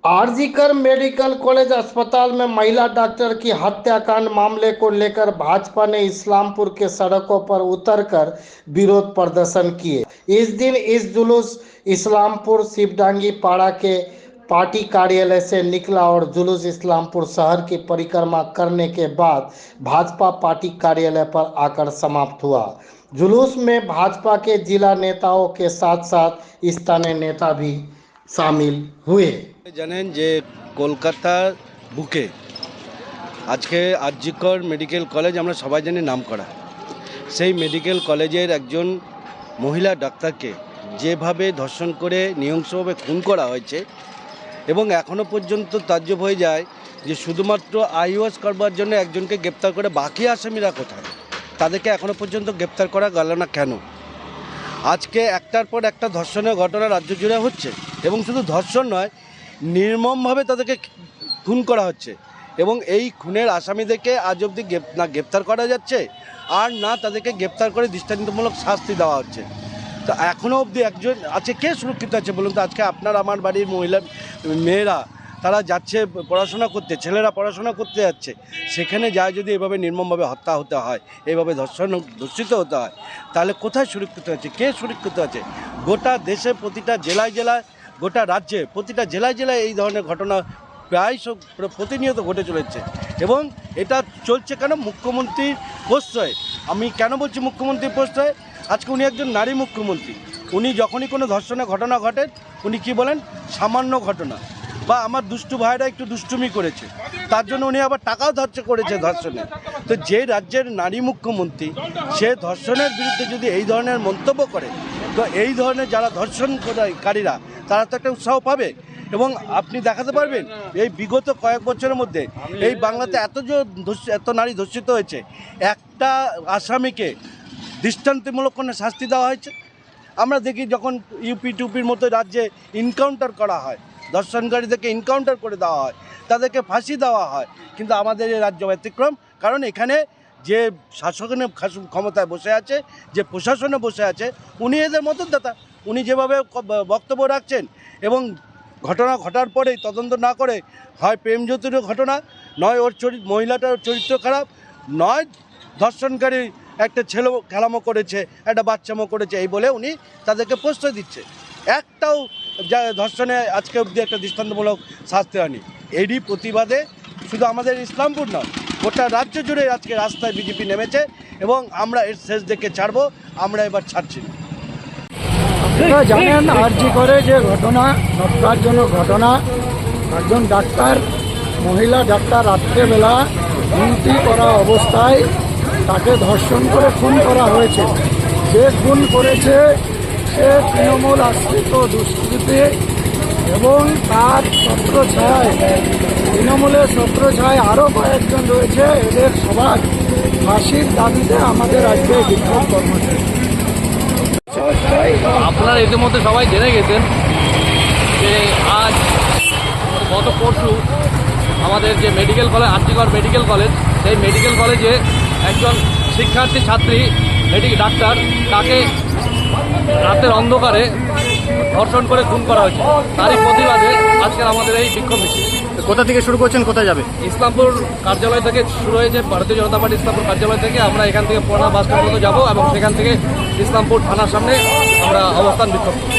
RG Kar medical college अस्पताल में महिला डॉक्टर की हत्याकांड मामले को लेकर भाजपा ने इस्लामपुर के सड़कों पर उतरकर विरोध प्रदर्शन किए। इस दिन इस जुलूस इस्लामपुर शिवडांगी पाड़ा के पार्टी कार्यालय से निकला और जुलूस इस्लामपुर शहर की परिक्रमा करने के बाद भाजपा पार्टी कार्यालय पर आकर समाप्त हुआ। जुलूस में भाजपा के जिला नेताओं के साथ साथ स्थानीय नेता भी शामिल हुए। জানেন যে কলকাতার বুকে আজকে আরজিকর মেডিকেল কলেজ আমরা সবাই জানি নাম করা, সেই মেডিকেল কলেজের একজন মহিলা ডাক্তারকে যেভাবে ধর্ষণ করে নৃশংসভাবে খুন করা হয়েছে এবং এখনও পর্যন্ত তাজ্জব হয়ে যায় যে শুধুমাত্র আইওয়াস করবার জন্য একজনকে গ্রেপ্তার করে বাকি আসামিরা কোথায়, তাদেরকে এখনও পর্যন্ত গ্রেপ্তার করা গেল না কেন? আজকে একটার পর একটা ধর্ষণের ঘটনা রাজ্য জুড়ে হচ্ছে এবং শুধু ধর্ষণ নয়, নির্মমভাবে তাদেরকে খুন করা হচ্ছে এবং এই খুনের আসামিদেরকে আজ অবধি না গ্রেপ্তার করা যাচ্ছে আর না তাদেরকে গ্রেপ্তার করে দৃষ্টান্তমূলক শাস্তি দেওয়া হচ্ছে। তো এখনও অবধি একজন আছে, কে সুরক্ষিত আছে বলুন তো? আজকে আপনার আমার বাড়ির মহিলা মেয়েরা তারা যাচ্ছে পড়াশোনা করতে, ছেলেরা পড়াশোনা করতে যাচ্ছে, সেখানে যায় যদি এভাবে নির্মমভাবে হত্যা হতে হয়, এইভাবে ধর্ষিত হতে হয়, তাহলে কোথায় সুরক্ষিত আছে? কে সুরক্ষিত আছে? গোটা দেশে প্রতিটা জেলায় জেলায়, গোটা রাজ্যে প্রতিটা জেলায় জেলায় এই ধরনের ঘটনা প্রায় প্রতিনিয়ত ঘটে চলেছে এবং এটা চলছে কেন? মুখ্যমন্ত্রীর প্রশ্রয়ে। আমি কেন বলছি মুখ্যমন্ত্রীর প্রশ্রয়ে? আজকে উনি একজন নারী মুখ্যমন্ত্রী। উনি যখনই কোনো ধর্ষণের ঘটনা ঘটে উনি কি বলেন? সামান্য ঘটনা, বা আমার দুষ্টু ভাইরা একটু দুষ্টুমি করেছে, তার জন্য উনি আবার টাকাও ধার্য করেছে ধর্ষণে। তো যে রাজ্যের নারী মুখ্যমন্ত্রী সে ধর্ষণের বিরুদ্ধে যদি এই ধরনের মন্তব্য করে, তো এই ধরনের যারা ধর্ষণকারীরা তারা তো একটা উৎসাহ পাবে এবং আপনি দেখাতে পারবেন এই বিগত কয়েক বছরের মধ্যে এই বাংলাতে এত নারী ধর্ষিত হয়েছে, একটা আসামিকে দৃষ্টান্তমূলক কোনো শাস্তি দেওয়া হয়েছে? আমরা দেখি যখন ইউপি টুপির মতো রাজ্যে ইনকাউন্টার করা হয়, ধর্ষণকারীদেরকে ইনকাউন্টার করে দেওয়া হয়, তাদেরকে ফাঁসি দেওয়া হয়, কিন্তু আমাদের এই রাজ্য ব্যতিক্রম। কারণ এখানে যে শাসনের ক্ষমতায় বসে আছে, যে প্রশাসনে বসে আছে, উনি এদের মদতদাতা। উনি যেভাবে বক্তব্য রাখছেন এবং ঘটনা ঘটার পরেই তদন্ত না করে হয় প্রেমজ্যোতির ঘটনা, নয় ওর মহিলাটার চরিত্র খারাপ, নয় ধর্ষণকারী একটা ছেলে খেলামো করেছে, একটা বাচ্চামো করেছে, এই বলে উনি তাদেরকে প্রশ্রয় দিচ্ছে। একটাও যা ধর্ষণে আজকে অবধি একটা দৃষ্টান্তমূলক শাস্তি হয়নি। এরই প্রতিবাদে শুধু আমাদের ইসলামপুর নয়, গোটা রাজ্য জুড়ে আজকে রাস্তায় বিজেপি নেমেছে এবং আমরা এর শেষ দেখে ছাড়বো। আমরা এবার ছাড়ছি না। আপনারা জানেন আরজি করে যে ঘটনা, নটকারজনক ঘটনা, একজন ডাক্তার, মহিলা ডাক্তার রাত্রেবেলা ডিউটি করা অবস্থায় তাকে ধর্ষণ করে খুন করা হয়েছে। যে খুন করেছে সে তৃণমূল আশ্রিত দুষ্কৃতী এবং তার ছত্রছায়ায়, তৃণমূলের ছত্রছায়ায় আরও কয়েকজন রয়েছে। এদের সবার ফাঁসির দাবিতে আমাদের আজকে বিক্ষোভ কর্মসূচি। আপনারা ইতিমধ্যে সবাই জেনে গেছেন যে আজ গত পরশু আমাদের যে medical college, RG Kar medical college, সেই মেডিকেল কলেজে একজন শিক্ষার্থী ছাত্রী ডাক্তার, তাকে রাতের অন্ধকারে ধর্ষণ করে খুন করা হয়েছে। তারই প্রতিবাদে আজকের আমাদের এই বিক্ষোভ মিছিল। কোথা থেকে শুরু করছেন, কোথায় যাবে? ইসলামপুর কার্যালয় থেকে শুরু হয়েছে, ভারতীয় জনতা পার্টি ইসলামপুর কার্যালয় থেকে। আমরা এখান থেকে পুরানা বাস স্ট্যান্ড পর্যন্ত যাবো এবং সেখান থেকে ইসলামপুর থানার সামনে আমরা অবস্থান বিক্ষোভ করব।